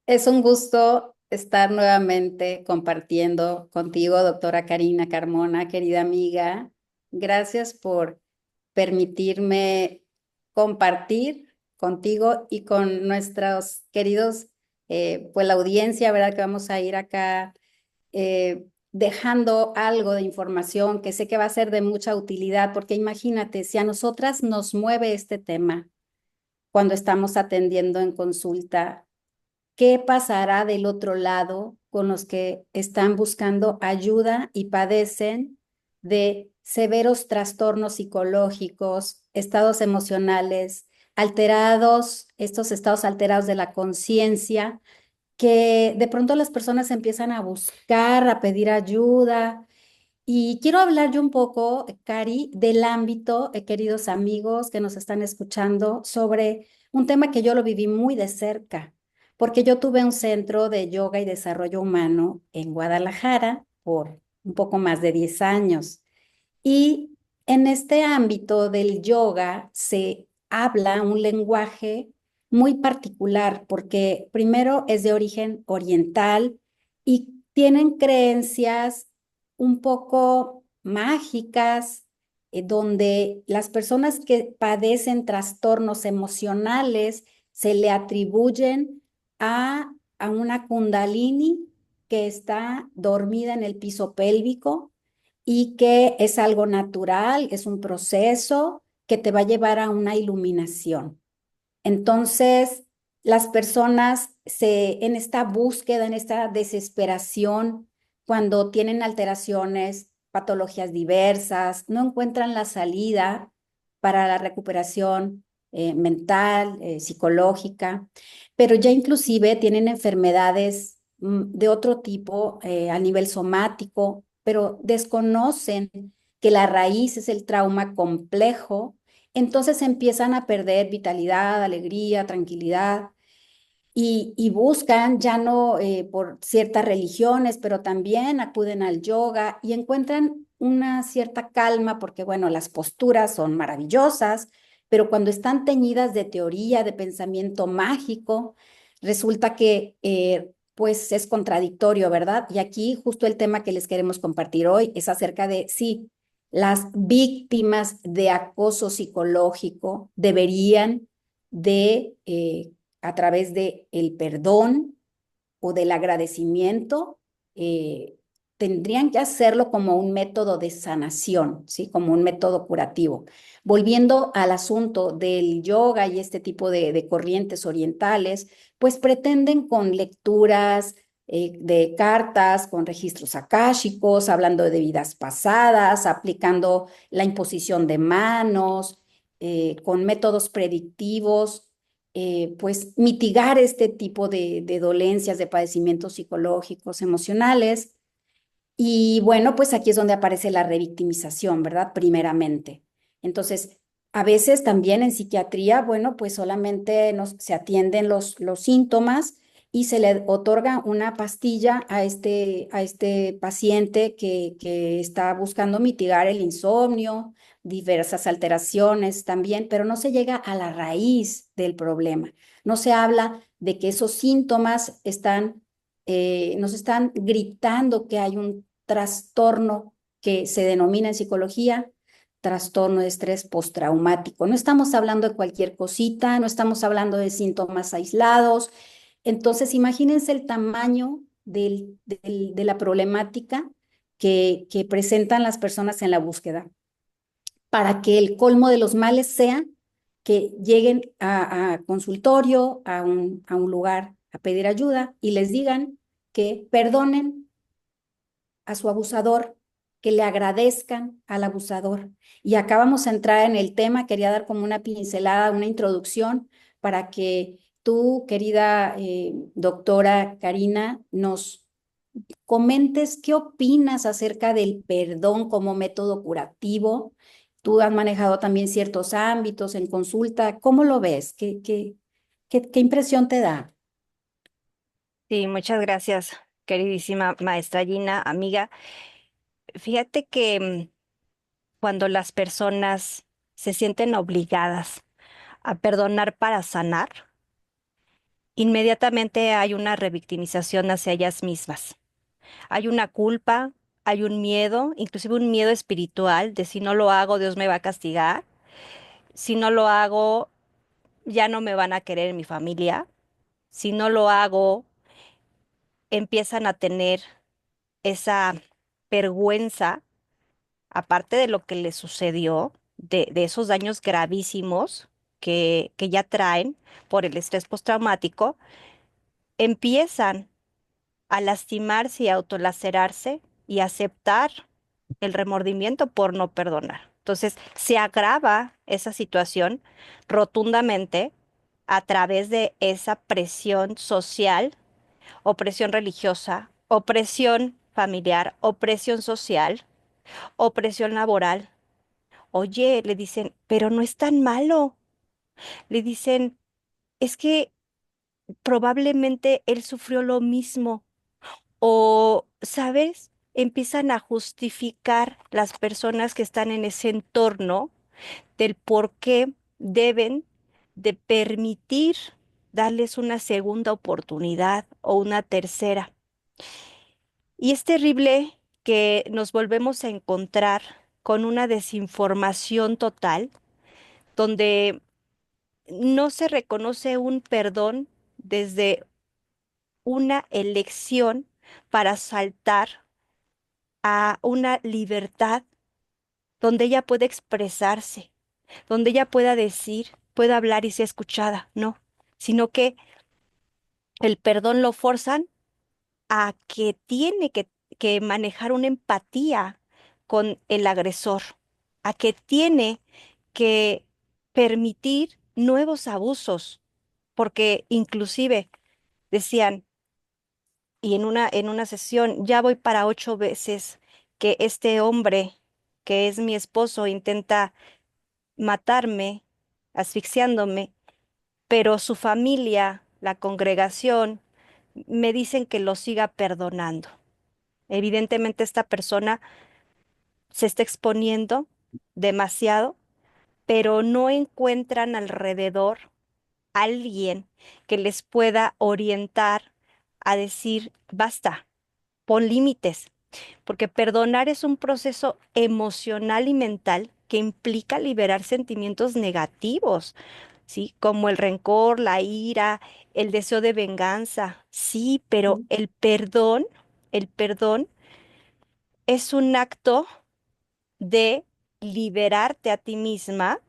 Es un gusto estar nuevamente compartiendo contigo, doctora Karina Carmona, querida amiga. Gracias por permitirme compartir contigo y con nuestros queridos, pues la audiencia, ¿verdad? Que vamos a ir acá dejando algo de información que sé que va a ser de mucha utilidad, porque imagínate, si a nosotras nos mueve este tema cuando estamos atendiendo en consulta. ¿Qué pasará del otro lado con los que están buscando ayuda y padecen de severos trastornos psicológicos, estados emocionales alterados, estos estados alterados de la conciencia, que de pronto las personas empiezan a buscar, a pedir ayuda? Y quiero hablar yo un poco, Cari, del ámbito, queridos amigos que nos están escuchando, sobre un tema que yo lo viví muy de cerca, porque yo tuve un centro de yoga y desarrollo humano en Guadalajara por un poco más de 10 años. Y en este ámbito del yoga se habla un lenguaje muy particular, porque primero es de origen oriental y tienen creencias un poco mágicas, donde las personas que padecen trastornos emocionales se le atribuyen a una kundalini que está dormida en el piso pélvico y que es algo natural, es un proceso que te va a llevar a una iluminación. Entonces, las personas en esta búsqueda, en esta desesperación, cuando tienen alteraciones, patologías diversas, no encuentran la salida para la recuperación mental, psicológica, pero ya inclusive tienen enfermedades de otro tipo a nivel somático, pero desconocen que la raíz es el trauma complejo. Entonces empiezan a perder vitalidad, alegría, tranquilidad y buscan ya no por ciertas religiones, pero también acuden al yoga y encuentran una cierta calma porque, bueno, las posturas son maravillosas, pero cuando están teñidas de teoría, de pensamiento mágico, resulta que pues es contradictorio, ¿verdad? Y aquí justo el tema que les queremos compartir hoy es acerca de si las víctimas de acoso psicológico deberían de a través de el perdón o del agradecimiento, eh, tendrían que hacerlo como un método de sanación, ¿sí? Como un método curativo. Volviendo al asunto del yoga y este tipo de corrientes orientales, pues pretenden con lecturas de cartas, con registros akáshicos, hablando de vidas pasadas, aplicando la imposición de manos, con métodos predictivos, pues mitigar este tipo de dolencias, de padecimientos psicológicos, emocionales. Y bueno, pues aquí es donde aparece la revictimización, ¿verdad? Primeramente. Entonces, a veces también en psiquiatría, bueno, pues solamente se atienden los síntomas y se le otorga una pastilla a este paciente que está buscando mitigar el insomnio, diversas alteraciones también, pero no se llega a la raíz del problema. No se habla de que esos síntomas nos están gritando que hay un trastorno que se denomina en psicología trastorno de estrés postraumático. No estamos hablando de cualquier cosita, no estamos hablando de síntomas aislados. Entonces, imagínense el tamaño de la problemática que presentan las personas en la búsqueda, para que el colmo de los males sea que lleguen a consultorio, a un lugar a pedir ayuda y les digan que perdonen a su abusador, que le agradezcan al abusador. Y acá vamos a entrar en el tema, quería dar como una pincelada, una introducción para que tú, querida doctora Karina, nos comentes qué opinas acerca del perdón como método curativo. Tú has manejado también ciertos ámbitos en consulta. ¿Cómo lo ves? ¿Qué impresión te da? Sí, muchas gracias, queridísima maestra Gina, amiga. Fíjate que cuando las personas se sienten obligadas a perdonar para sanar, inmediatamente hay una revictimización hacia ellas mismas. Hay una culpa, hay un miedo, inclusive un miedo espiritual de si no lo hago, Dios me va a castigar. Si no lo hago, ya no me van a querer en mi familia. Si no lo hago, empiezan a tener esa vergüenza, aparte de lo que les sucedió, de esos daños gravísimos que ya traen por el estrés postraumático, empiezan a lastimarse y autolacerarse y aceptar el remordimiento por no perdonar. Entonces, se agrava esa situación rotundamente a través de esa presión social, opresión religiosa, opresión familiar, opresión social, opresión laboral. Oye, le dicen, pero no es tan malo. Le dicen, es que probablemente él sufrió lo mismo. O, ¿sabes? Empiezan a justificar las personas que están en ese entorno del por qué deben de permitir darles una segunda oportunidad o una tercera. Y es terrible que nos volvemos a encontrar con una desinformación total, donde no se reconoce un perdón desde una elección para saltar a una libertad donde ella pueda expresarse, donde ella pueda decir, pueda hablar y sea escuchada, no, sino que el perdón lo forzan a que tiene que manejar una empatía con el agresor, a que tiene que permitir nuevos abusos, porque inclusive decían, y en una sesión, ya voy para 8 veces que este hombre, que es mi esposo, intenta matarme, asfixiándome, pero su familia, la congregación, me dicen que lo siga perdonando. Evidentemente esta persona se está exponiendo demasiado, pero no encuentran alrededor alguien que les pueda orientar a decir, basta, pon límites, porque perdonar es un proceso emocional y mental que implica liberar sentimientos negativos, ¿sí? Como el rencor, la ira, el deseo de venganza, sí, pero Mm. el perdón es un acto de liberarte a ti misma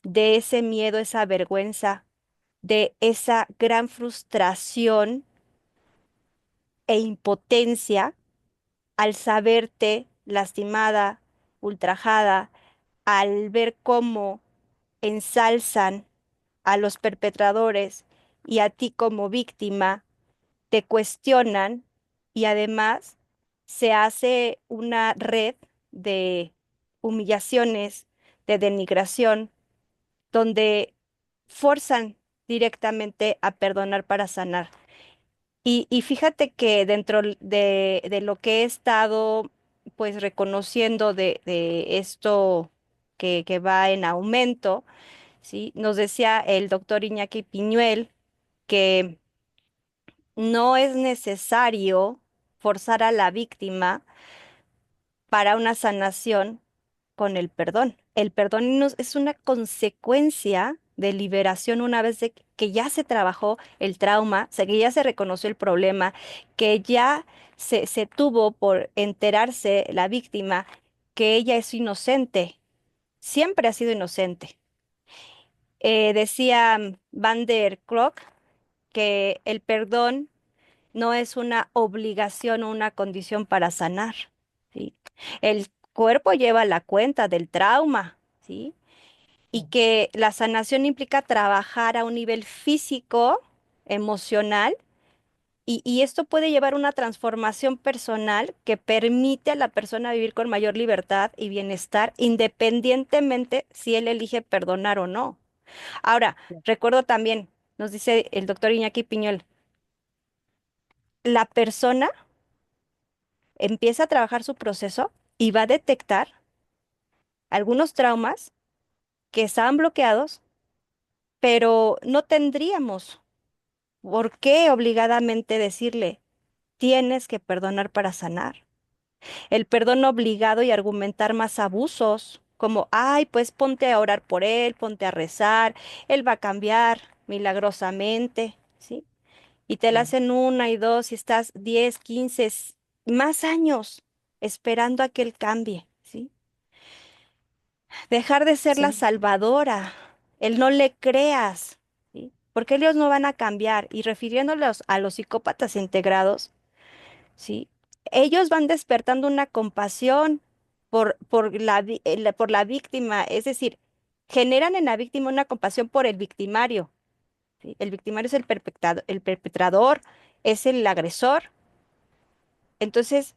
de ese miedo, esa vergüenza, de esa gran frustración e impotencia al saberte lastimada, ultrajada, al ver cómo ensalzan a los perpetradores y a ti como víctima, te cuestionan y además se hace una red de humillaciones, de denigración, donde forzan directamente a perdonar para sanar. Y fíjate que dentro de lo que he estado pues reconociendo de esto que va en aumento, ¿sí? Nos decía el doctor Iñaki Piñuel que no es necesario forzar a la víctima para una sanación con el perdón. El perdón es una consecuencia de liberación una vez que ya se trabajó el trauma, o sea, que ya se reconoció el problema, que ya se tuvo por enterarse la víctima que ella es inocente, siempre ha sido inocente. Decía Van der Kolk que el perdón no es una obligación o una condición para sanar, ¿sí? El cuerpo lleva la cuenta del trauma, ¿sí? Y que la sanación implica trabajar a un nivel físico, emocional, y esto puede llevar una transformación personal que permite a la persona vivir con mayor libertad y bienestar, independientemente si él elige perdonar o no. Ahora, recuerdo también, nos dice el doctor Iñaki Piñol, la persona empieza a trabajar su proceso y va a detectar algunos traumas que estaban bloqueados, pero no tendríamos. ¿Por qué obligadamente decirle, tienes que perdonar para sanar? El perdón obligado y argumentar más abusos, como, ay, pues ponte a orar por él, ponte a rezar, él va a cambiar milagrosamente, ¿sí? Y te la Claro. hacen una y dos y estás 10, 15, más años esperando a que él cambie, ¿sí? Dejar de ser la Sí, salvadora, el no le creas, ¿sí? Porque ellos no van a cambiar. Y refiriéndolos a los psicópatas integrados, ¿sí? Ellos van despertando una compasión por la víctima, es decir, generan en la víctima una compasión por el victimario, ¿sí? El victimario es el perpetrador, es el agresor. Entonces,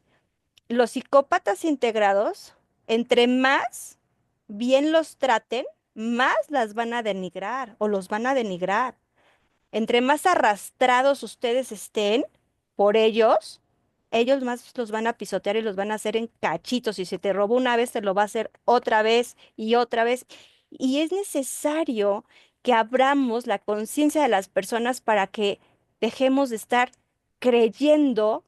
los psicópatas integrados, entre más bien los traten, más las van a denigrar o los van a denigrar. Entre más arrastrados ustedes estén por ellos, ellos más los van a pisotear y los van a hacer en cachitos. Y si te robó una vez, te lo va a hacer otra vez y otra vez. Y es necesario que abramos la conciencia de las personas para que dejemos de estar creyendo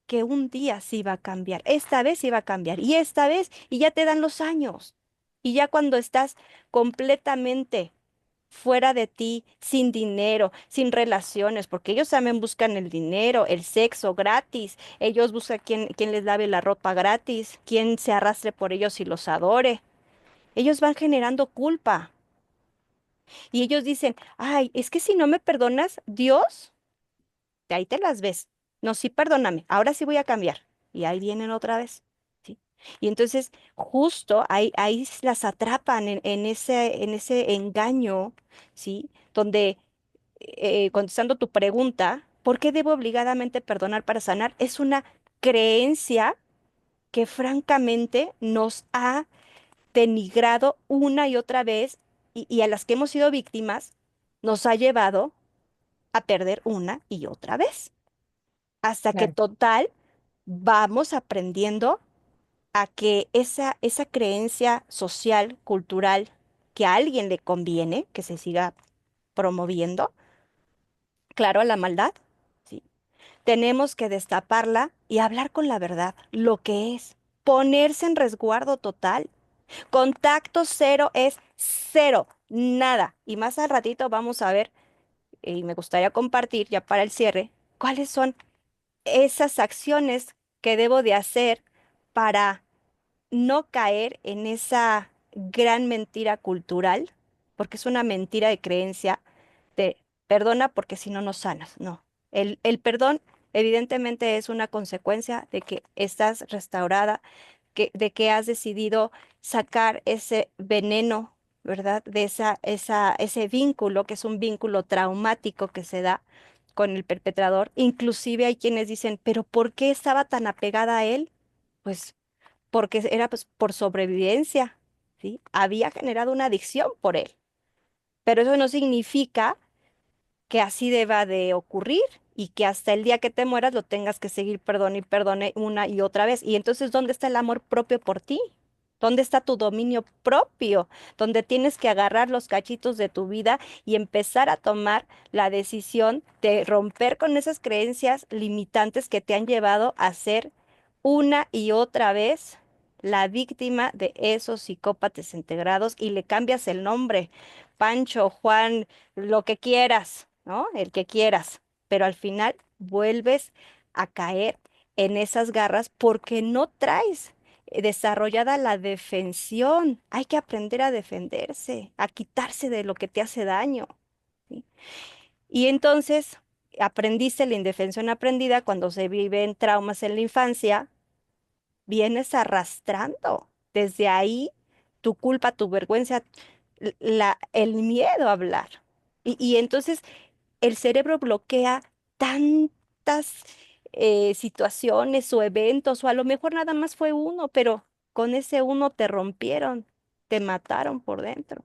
que un día sí va a cambiar. Esta vez sí va a cambiar. Y esta vez, y ya te dan los años. Y ya cuando estás completamente fuera de ti, sin dinero, sin relaciones, porque ellos también buscan el dinero, el sexo gratis, ellos buscan quien les lave la ropa gratis, quien se arrastre por ellos y los adore. Ellos van generando culpa y ellos dicen, ay, es que si no me perdonas, Dios, de ahí te las ves. No, sí, perdóname, ahora sí voy a cambiar. Y ahí vienen otra vez. ¿Sí? Y entonces, justo ahí las atrapan en ese engaño, ¿sí? Donde contestando tu pregunta, ¿por qué debo obligadamente perdonar para sanar? Es una creencia que francamente nos ha denigrado una y otra vez y a las que hemos sido víctimas nos ha llevado a perder una y otra vez, hasta que claro. total vamos aprendiendo a que esa creencia social, cultural, que a alguien le conviene que se siga promoviendo, claro, a la maldad. ¿Sí? Tenemos que destaparla y hablar con la verdad, lo que es. Ponerse en resguardo total. Contacto cero es cero, nada. Y más al ratito vamos a ver, y me gustaría compartir ya para el cierre, cuáles son esas acciones que debo de hacer para no caer en esa gran mentira cultural, porque es una mentira de creencia de perdona porque si no, no sanas. No. El perdón evidentemente es una consecuencia de que estás restaurada, de que has decidido sacar ese veneno, ¿verdad? De ese vínculo, que es un vínculo traumático que se da con el perpetrador. Inclusive hay quienes dicen, pero ¿por qué estaba tan apegada a él? Pues porque era pues, por sobrevivencia, ¿sí? Había generado una adicción por él, pero eso no significa que así deba de ocurrir y que hasta el día que te mueras lo tengas que seguir perdone y perdone una y otra vez. Y entonces, ¿dónde está el amor propio por ti? ¿Dónde está tu dominio propio? Donde tienes que agarrar los cachitos de tu vida y empezar a tomar la decisión de romper con esas creencias limitantes que te han llevado a ser una y otra vez la víctima de esos psicópatas integrados y le cambias el nombre. Pancho, Juan, lo que quieras, ¿no? El que quieras, pero al final vuelves a caer en esas garras porque no traes desarrollada la defensión. Hay que aprender a defenderse, a quitarse de lo que te hace daño, ¿sí? Y entonces aprendiste la indefensión aprendida cuando se viven traumas en la infancia, vienes arrastrando desde ahí tu culpa, tu vergüenza, el miedo a hablar. Y entonces el cerebro bloquea tantas situaciones o eventos, o a lo mejor nada más fue uno, pero con ese uno te rompieron, te mataron por dentro.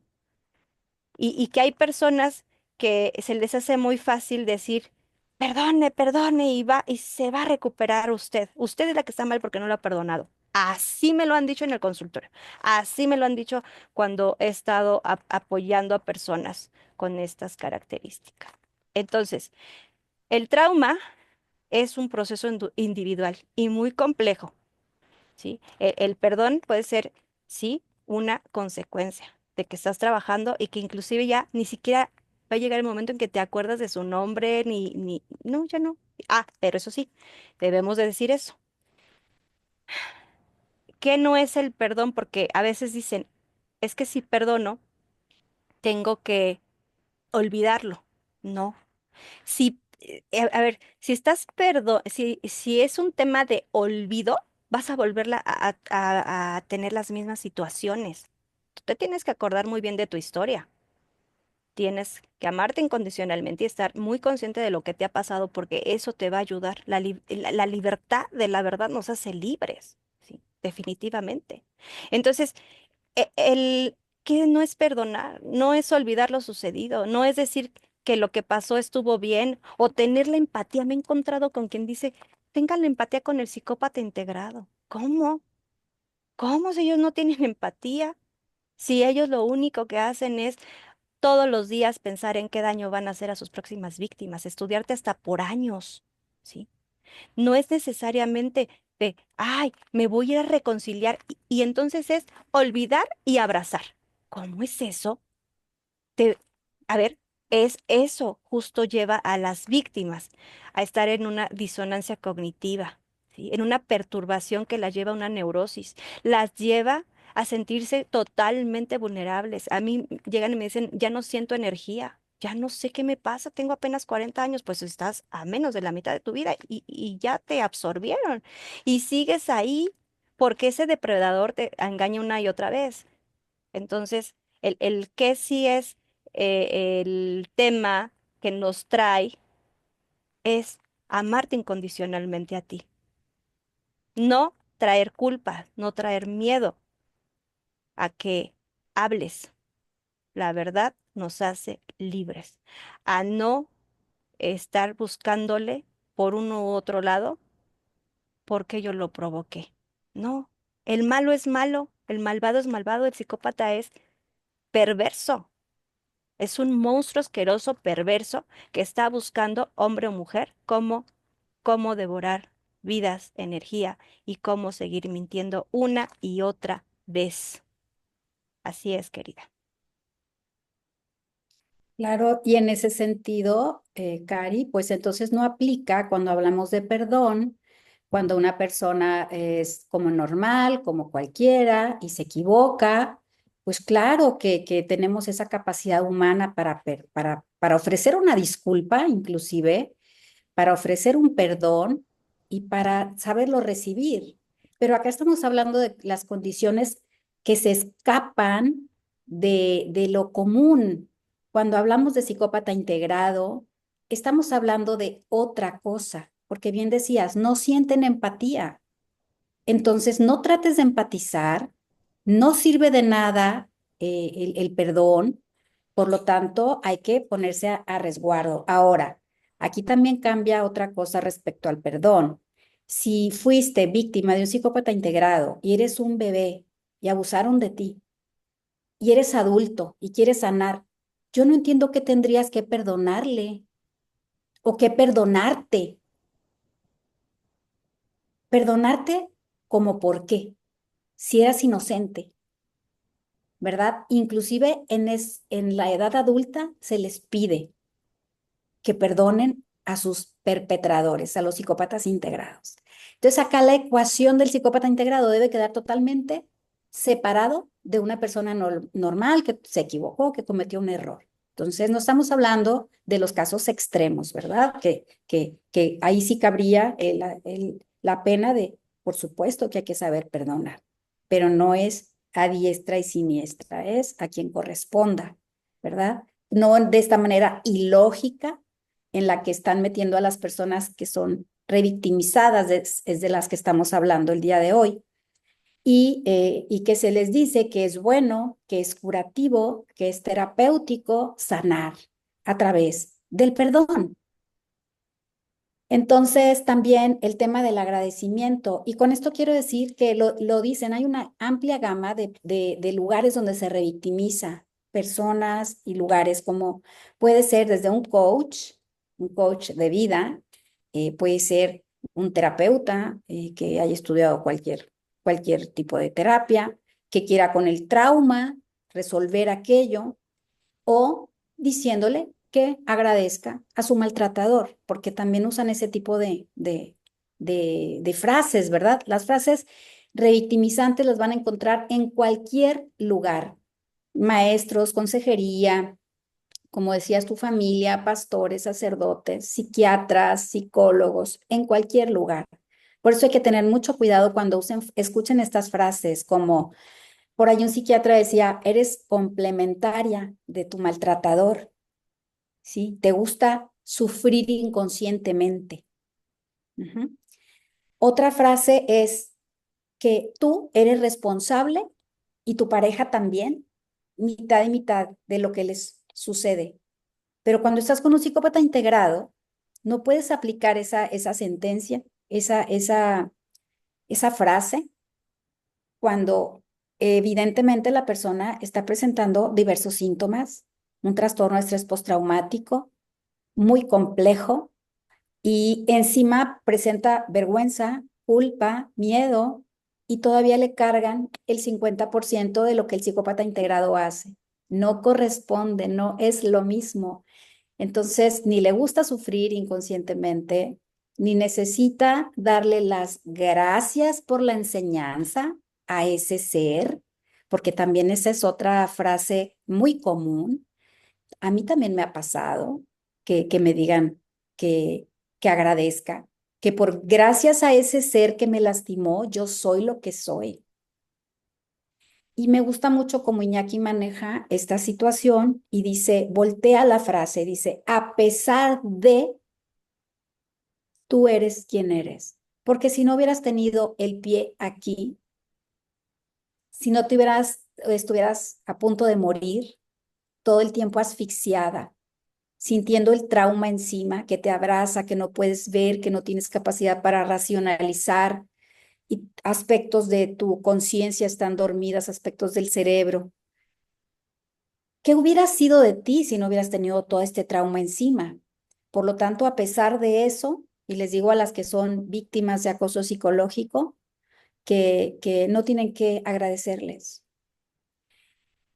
Y que hay personas que se les hace muy fácil decir, perdone, perdone, y se va a recuperar usted. Usted es la que está mal porque no lo ha perdonado. Así me lo han dicho en el consultorio. Así me lo han dicho cuando he estado apoyando a personas con estas características. Entonces, El trauma es un proceso individual y muy complejo, ¿sí? El perdón puede ser, sí, una consecuencia de que estás trabajando y que inclusive ya ni siquiera va a llegar el momento en que te acuerdas de su nombre, no, ya no. Ah, pero eso sí, debemos de decir eso. ¿Qué no es el perdón? Porque a veces dicen, es que si perdono, tengo que olvidarlo. No. Si, a ver, si si es un tema de olvido, vas a volverla a tener las mismas situaciones. Tú te tienes que acordar muy bien de tu historia. Tienes que amarte incondicionalmente y estar muy consciente de lo que te ha pasado porque eso te va a ayudar. La libertad de la verdad nos hace libres, ¿sí? Definitivamente. Entonces, el que no es perdonar, no es olvidar lo sucedido, no es decir que lo que pasó estuvo bien o tener la empatía. Me he encontrado con quien dice, tengan la empatía con el psicópata integrado. ¿Cómo? ¿Cómo si ellos no tienen empatía? Si ellos lo único que hacen es todos los días pensar en qué daño van a hacer a sus próximas víctimas, estudiarte hasta por años, ¿sí? No es necesariamente de, ay, me voy a ir a reconciliar y entonces es olvidar y abrazar. ¿Cómo es eso? Te, a ver, es eso, justo lleva a las víctimas a estar en una disonancia cognitiva, ¿sí? En una perturbación que las lleva a una neurosis, las lleva a sentirse totalmente vulnerables. A mí llegan y me dicen, ya no siento energía, ya no sé qué me pasa, tengo apenas 40 años, pues estás a menos de la mitad de tu vida y ya te absorbieron y sigues ahí porque ese depredador te engaña una y otra vez. Entonces, el que sí es el tema que nos trae es amarte incondicionalmente a ti. No traer culpa, no traer miedo a que hables. La verdad nos hace libres. A no estar buscándole por uno u otro lado porque yo lo provoqué. No, el malo es malo, el malvado es malvado, el psicópata es perverso. Es un monstruo asqueroso, perverso, que está buscando, hombre o mujer, cómo devorar vidas, energía y cómo seguir mintiendo una y otra vez. Así es, querida. Claro, y en ese sentido, Cari, pues entonces no aplica cuando hablamos de perdón, cuando una persona es como normal, como cualquiera, y se equivoca, pues claro que tenemos esa capacidad humana para ofrecer una disculpa, inclusive, para ofrecer un perdón y para saberlo recibir. Pero acá estamos hablando de las condiciones que se escapan de lo común. Cuando hablamos de psicópata integrado, estamos hablando de otra cosa, porque bien decías, no sienten empatía. Entonces, no trates de empatizar, no sirve de nada el perdón, por lo tanto, hay que ponerse a resguardo. Ahora, aquí también cambia otra cosa respecto al perdón. Si fuiste víctima de un psicópata integrado y eres un bebé y abusaron de ti y eres adulto y quieres sanar, yo no entiendo qué tendrías que perdonarle o qué perdonarte. Perdonarte como por qué, si eras inocente. ¿Verdad? Inclusive en la edad adulta se les pide que perdonen a sus perpetradores, a los psicópatas integrados. Entonces acá la ecuación del psicópata integrado debe quedar totalmente separado de una persona normal que se equivocó, que cometió un error. Entonces no estamos hablando de los casos extremos, ¿verdad? Que ahí sí cabría la pena de, por supuesto que hay que saber perdonar, pero no es a diestra y siniestra, es a quien corresponda, ¿verdad? No de esta manera ilógica en la que están metiendo a las personas que son revictimizadas, es de las que estamos hablando el día de hoy, y que se les dice que es bueno, que es curativo, que es terapéutico sanar a través del perdón. Entonces, también el tema del agradecimiento, y con esto quiero decir que lo dicen, hay una amplia gama de lugares donde se revictimiza personas y lugares como puede ser desde un coach, un coach de vida, puede ser un terapeuta que haya estudiado cualquier tipo de terapia, que quiera con el trauma resolver aquello o diciéndole que agradezca a su maltratador, porque también usan ese tipo de frases, ¿verdad? Las frases revictimizantes las van a encontrar en cualquier lugar, maestros, consejería, como decías, tu familia, pastores, sacerdotes, psiquiatras, psicólogos, en cualquier lugar. Por eso hay que tener mucho cuidado cuando escuchen estas frases como, por ahí un psiquiatra decía, eres complementaria de tu maltratador, ¿sí? Te gusta sufrir inconscientemente. Ujú. Otra frase es que tú eres responsable y tu pareja también, mitad y mitad de lo que les sucede. Pero cuando estás con un psicópata integrado, no puedes aplicar esa sentencia, esa frase, cuando evidentemente la persona está presentando diversos síntomas, un trastorno de estrés postraumático muy complejo y encima presenta vergüenza, culpa, miedo y todavía le cargan el 50% de lo que el psicópata integrado hace. No corresponde, no es lo mismo. Entonces, ni le gusta sufrir inconscientemente, ni necesita darle las gracias por la enseñanza a ese ser, porque también esa es otra frase muy común. A mí también me ha pasado que me digan que, que agradezca, que por gracias a ese ser que me lastimó, yo soy lo que soy. Y me gusta mucho cómo Iñaki maneja esta situación y dice, voltea la frase, dice, a pesar de, tú eres quien eres. Porque si no hubieras tenido el pie aquí, si no estuvieras a punto de morir, todo el tiempo asfixiada, sintiendo el trauma encima que te abraza, que no puedes ver, que no tienes capacidad para racionalizar y aspectos de tu conciencia están dormidas, aspectos del cerebro. ¿Qué hubiera sido de ti si no hubieras tenido todo este trauma encima? Por lo tanto, a pesar de eso, y les digo a las que son víctimas de acoso psicológico, que no tienen que agradecerles.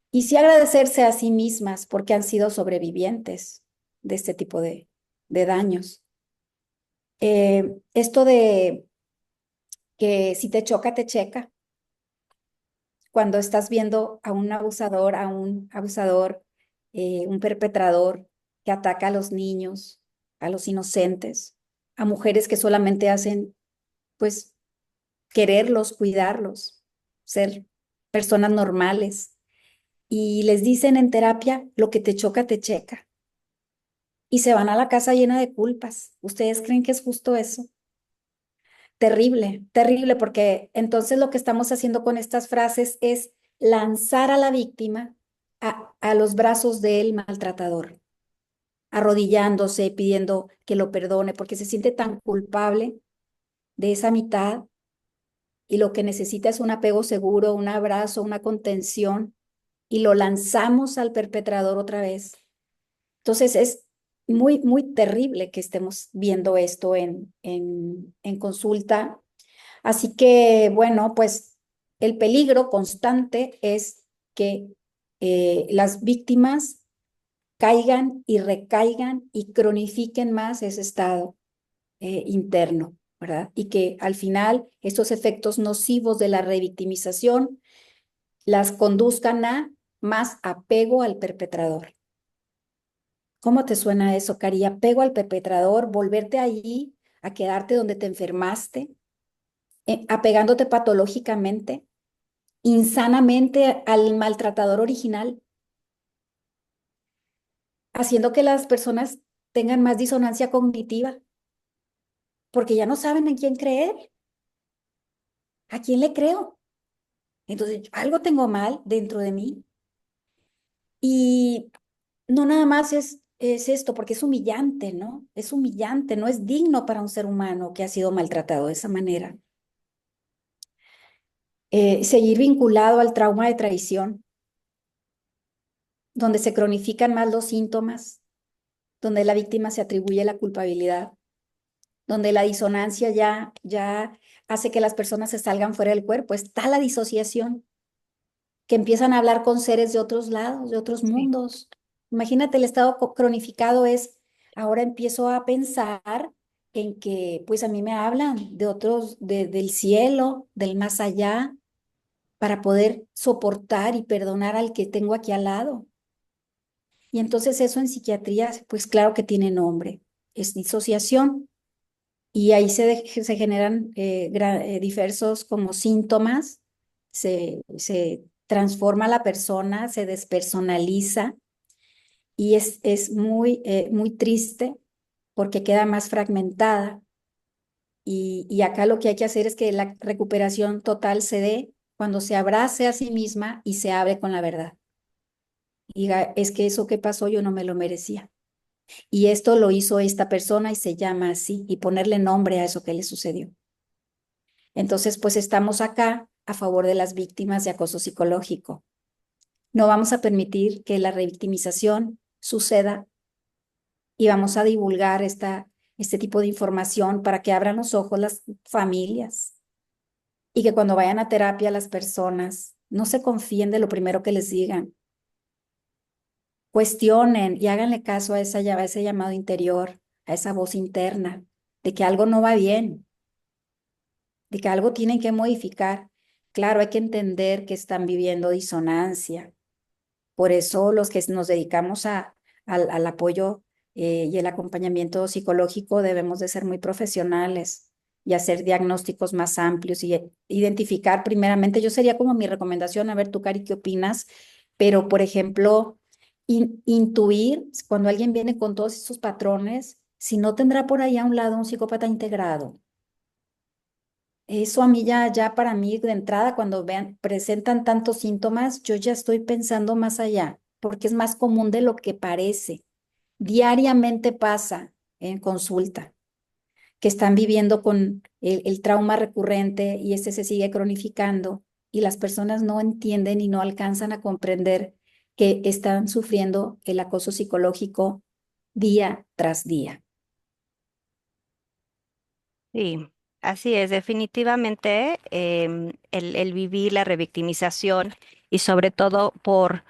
Y sí agradecerse a sí mismas porque han sido sobrevivientes de este tipo de daños. Esto de que si te choca, te checa. Cuando estás viendo a un abusador, un perpetrador que ataca a los niños, a los inocentes, a mujeres que solamente hacen, pues, quererlos, cuidarlos, ser personas normales. Y les dicen en terapia, lo que te choca, te checa. Y se van a la casa llena de culpas. ¿Ustedes creen que es justo eso? Terrible, terrible, porque entonces lo que estamos haciendo con estas frases es lanzar a la víctima a los brazos del maltratador, arrodillándose, pidiendo que lo perdone, porque se siente tan culpable de esa mitad y lo que necesita es un apego seguro, un abrazo, una contención, y lo lanzamos al perpetrador otra vez. Entonces es muy, muy terrible que estemos viendo esto en consulta. Así que, bueno, pues el peligro constante es que las víctimas caigan y recaigan y cronifiquen más ese estado interno, ¿verdad? Y que al final estos efectos nocivos de la revictimización las conduzcan a más apego al perpetrador. ¿Cómo te suena eso, Cari? Apego al perpetrador, volverte allí a quedarte donde te enfermaste, apegándote patológicamente insanamente al maltratador original, haciendo que las personas tengan más disonancia cognitiva, porque ya no saben en quién creer, a quién le creo. Entonces, algo tengo mal dentro de mí y no nada más es esto, porque es humillante, ¿no? Es humillante, no es digno para un ser humano que ha sido maltratado de esa manera. Seguir vinculado al trauma de traición, donde se cronifican más los síntomas, donde la víctima se atribuye la culpabilidad, donde la disonancia ya hace que las personas se salgan fuera del cuerpo. Está la disociación, que empiezan a hablar con seres de otros lados, de otros Sí. mundos. Imagínate, el estado cronificado es, ahora empiezo a pensar en que pues a mí me hablan de otros, del cielo, del más allá, para poder soportar y perdonar al que tengo aquí al lado. Y entonces eso en psiquiatría, pues claro que tiene nombre, es disociación. Y ahí se generan diversos como síntomas, se transforma la persona, se despersonaliza y es muy triste porque queda más fragmentada. Y acá lo que hay que hacer es que la recuperación total se dé cuando se abrace a sí misma y se abre con la verdad. Y diga, es que eso que pasó yo no me lo merecía. Y esto lo hizo esta persona y se llama así, y ponerle nombre a eso que le sucedió. Entonces, pues estamos acá a favor de las víctimas de acoso psicológico. No vamos a permitir que la revictimización suceda y vamos a divulgar este tipo de información para que abran los ojos las familias y que cuando vayan a terapia las personas no se confíen de lo primero que les digan, cuestionen y háganle caso a ese llamado interior, a esa voz interna, de que algo no va bien, de que algo tienen que modificar. Claro, hay que entender que están viviendo disonancia. Por eso los que nos dedicamos al apoyo y el acompañamiento psicológico debemos de ser muy profesionales y hacer diagnósticos más amplios y identificar primeramente, yo sería como mi recomendación, a ver tú, Cari, ¿qué opinas? Pero, por ejemplo, intuir cuando alguien viene con todos esos patrones, si no tendrá por ahí a un lado un psicópata integrado. Eso a mí ya para mí de entrada, cuando vean, presentan tantos síntomas, yo ya estoy pensando más allá, porque es más común de lo que parece. Diariamente pasa en consulta, que están viviendo con el trauma recurrente y este se sigue cronificando y las personas no entienden y no alcanzan a comprender que están sufriendo el acoso psicológico día tras día. Sí, así es, definitivamente el vivir la revictimización y sobre todo por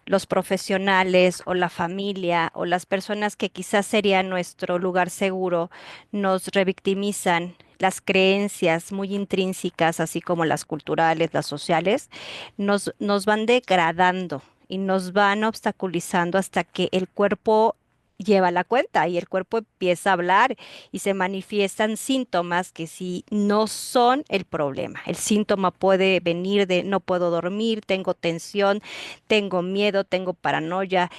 los profesionales o la familia o las personas que quizás serían nuestro lugar seguro, nos revictimizan. Las creencias muy intrínsecas, así como las culturales, las sociales, nos van degradando y nos van obstaculizando hasta que el cuerpo lleva la cuenta y el cuerpo empieza a hablar y se manifiestan síntomas que si no son el problema. El síntoma puede venir de no puedo dormir, tengo tensión, tengo miedo, tengo paranoia,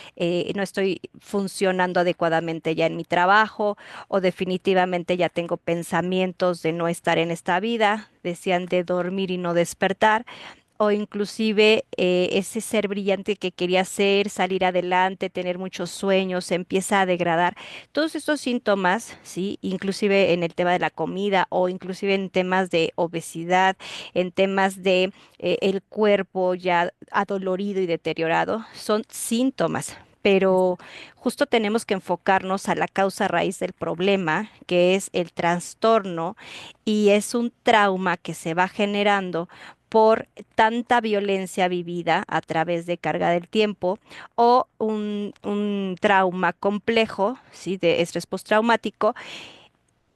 no estoy funcionando adecuadamente ya en mi trabajo o definitivamente ya tengo pensamientos de no estar en esta vida, decían de dormir y no despertar o inclusive ese ser brillante que quería ser, salir adelante, tener muchos sueños, se empieza a degradar. Todos estos síntomas, sí, inclusive en el tema de la comida o inclusive en temas de obesidad, en temas de el cuerpo ya adolorido y deteriorado, son síntomas. Pero justo tenemos que enfocarnos a la causa raíz del problema, que es el trastorno, y es un trauma que se va generando por tanta violencia vivida a través de carga del tiempo o un trauma complejo, ¿sí? De estrés postraumático,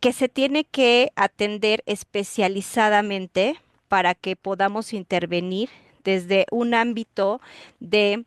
que se tiene que atender especializadamente para que podamos intervenir desde un ámbito de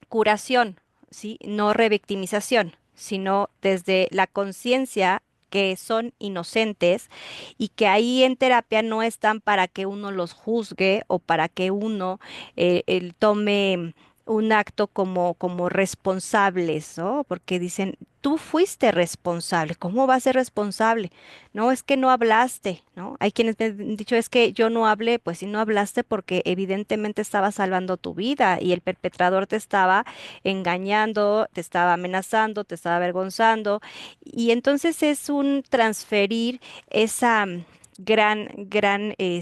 curación, ¿sí? No revictimización, sino desde la conciencia que son inocentes y que ahí en terapia no están para que uno los juzgue o para que uno él tome un acto como responsables, ¿no? Porque dicen, tú fuiste responsable, ¿cómo vas a ser responsable? No, es que no hablaste, ¿no? Hay quienes me han dicho, es que yo no hablé, pues si no hablaste porque evidentemente estaba salvando tu vida y el perpetrador te estaba engañando, te estaba amenazando, te estaba avergonzando. Y entonces es un transferir esa gran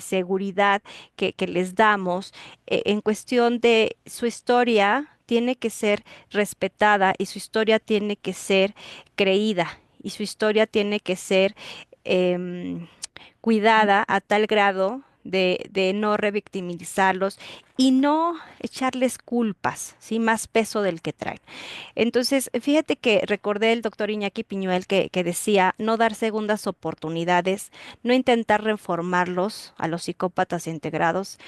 seguridad que les damos en cuestión de su historia. tiene que ser respetada y su historia tiene que ser creída y su historia tiene que ser em, cuidada a tal grado de no revictimizarlos y no echarles culpas, ¿sí? Más peso del que traen. Entonces, fíjate que recordé el doctor Iñaki Piñuel que decía no dar segundas oportunidades, no intentar reformarlos a los psicópatas integrados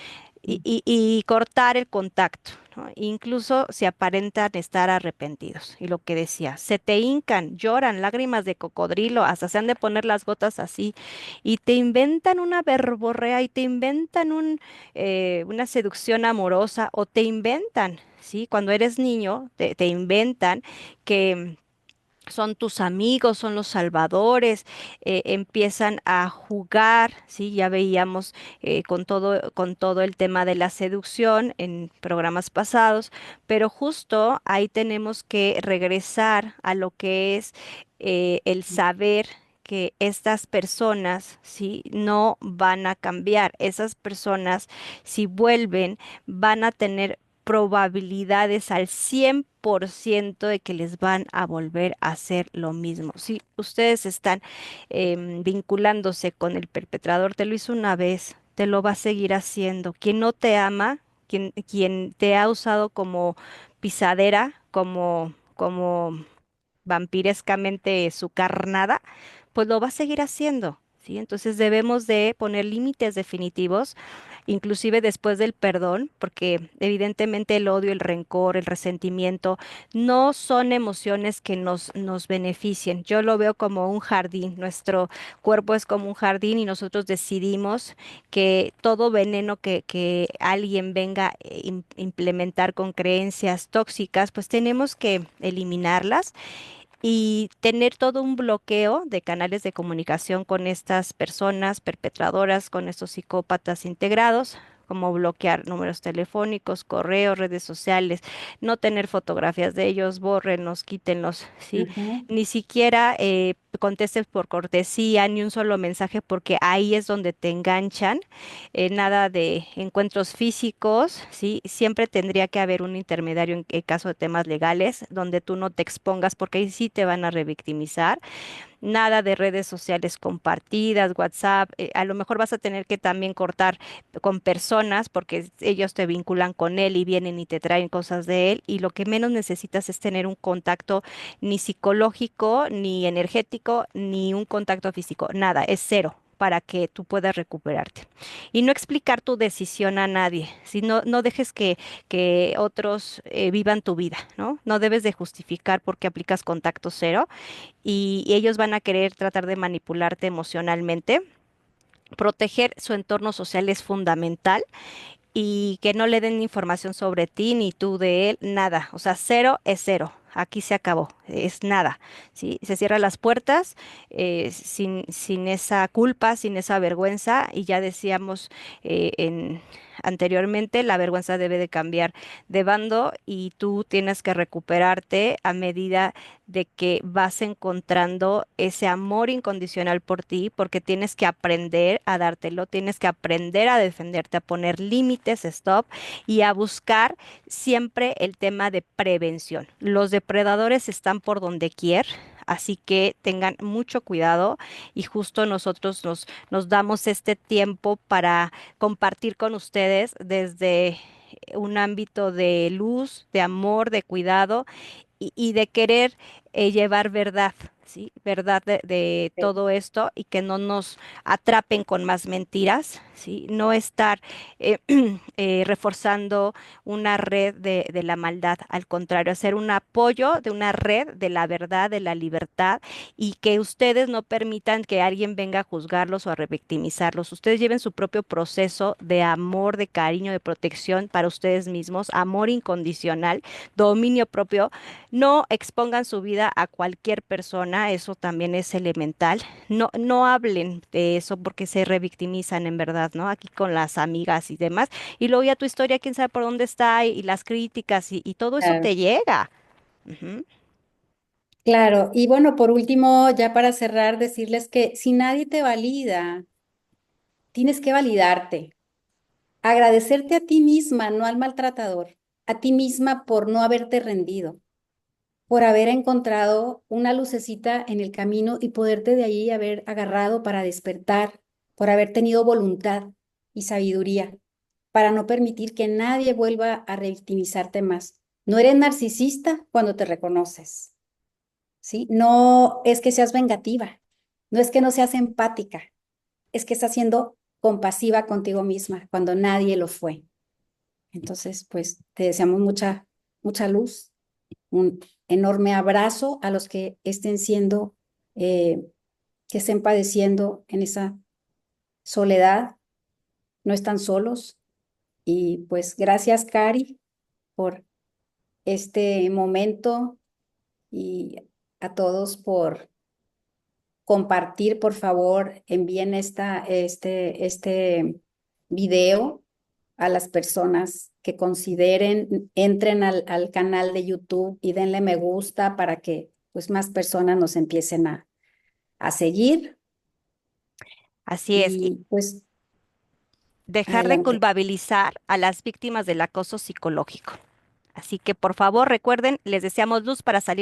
y cortar el contacto, ¿no? Incluso si aparentan estar arrepentidos. Y lo que decía, se te hincan, lloran, lágrimas de cocodrilo, hasta se han de poner las gotas así, y te inventan una verborrea y te inventan una seducción amorosa o te inventan, ¿sí? Cuando eres niño, te inventan que son tus amigos, son los salvadores, empiezan a jugar, ¿sí? Ya veíamos con todo el tema de la seducción en programas pasados, pero justo ahí tenemos que regresar a lo que es el saber que estas personas, ¿sí? No van a cambiar. Esas personas, si vuelven, van a tener probabilidades al 100% de que les van a volver a hacer lo mismo. Si ustedes están vinculándose con el perpetrador, te lo hizo una vez, te lo va a seguir haciendo. Quien no te ama, quien te ha usado como pisadera, como vampirescamente su carnada, pues lo va a seguir haciendo. ¿Sí? Entonces debemos de poner límites definitivos, inclusive después del perdón, porque evidentemente el odio, el rencor, el resentimiento no son emociones que nos beneficien. Yo lo veo como un jardín, nuestro cuerpo es como un jardín y nosotros decidimos que todo veneno que alguien venga a implementar con creencias tóxicas, pues tenemos que eliminarlas y tener todo un bloqueo de canales de comunicación con estas personas perpetradoras, con estos psicópatas integrados, como bloquear números telefónicos, correos, redes sociales, no tener fotografías de ellos, bórrenlos, quítenlos, ¿sí? Ujú. Ni siquiera contestes por cortesía, ni un solo mensaje, porque ahí es donde te enganchan, nada de encuentros físicos, ¿sí? Siempre tendría que haber un intermediario en caso de temas legales, donde tú no te expongas, porque ahí sí te van a revictimizar. Nada de redes sociales compartidas, WhatsApp. A lo mejor vas a tener que también cortar con personas, porque ellos te vinculan con él y vienen y te traen cosas de él. Y lo que menos necesitas es tener un contacto ni psicológico, ni energético, ni un contacto físico. Nada, es cero para que tú puedas recuperarte. Y no explicar tu decisión a nadie, si no dejes que otros vivan tu vida, ¿no? No debes de justificar por qué aplicas contacto cero y ellos van a querer tratar de manipularte emocionalmente. Proteger su entorno social es fundamental y que no le den información sobre ti ni tú de él, nada. O sea, cero es cero. Aquí se acabó, es nada. ¿Sí? Se cierran las puertas sin esa culpa, sin esa vergüenza. Y ya decíamos anteriormente, la vergüenza debe de cambiar de bando y tú tienes que recuperarte a medida de que vas encontrando ese amor incondicional por ti, porque tienes que aprender a dártelo, tienes que aprender a defenderte, a poner límites, stop, y a buscar siempre el tema de prevención. Los depredadores están por donde quiera. Así que tengan mucho cuidado y justo nosotros nos damos este tiempo para compartir con ustedes desde un ámbito de luz, de amor, de cuidado y de querer llevar verdad, ¿sí? Verdad de Sí. todo esto y que no nos atrapen con más mentiras, ¿sí? No estar reforzando una red de la maldad, al contrario, hacer un apoyo de una red de la verdad, de la libertad y que ustedes no permitan que alguien venga a juzgarlos o a revictimizarlos. Ustedes lleven su propio proceso de amor, de cariño, de protección para ustedes mismos, amor incondicional, dominio propio, no expongan su vida a cualquier persona, eso también es elemental. No hablen de eso porque se revictimizan en verdad, ¿no? Aquí con las amigas y demás. Y luego ya tu historia, quién sabe por dónde está y las críticas y todo eso Claro. te llega. Ujú. Claro, y bueno, por último, ya para cerrar, decirles que si nadie te valida, tienes que validarte, agradecerte a ti misma, no al maltratador. a ti misma por no haberte rendido, por haber encontrado una lucecita en el camino y poderte de ahí haber agarrado para despertar, por haber tenido voluntad y sabiduría, para no permitir que nadie vuelva a revictimizarte más. No eres narcisista cuando te reconoces, ¿sí? No es que seas vengativa, no es que no seas empática, es que estás siendo compasiva contigo misma cuando nadie lo fue. Entonces, pues te deseamos mucha luz, un enorme abrazo a los que estén siendo, eh, que estén padeciendo en esa soledad, no están solos. Y pues gracias, Cari, por este momento y a todos por compartir. Por favor, envíen este video a las personas que consideren, entren al canal de YouTube y denle me gusta para que pues más personas nos empiecen a seguir Así es, y y pues dejar de adelante. culpabilizar a las víctimas del acoso psicológico. Así que por favor recuerden, les deseamos luz para salir.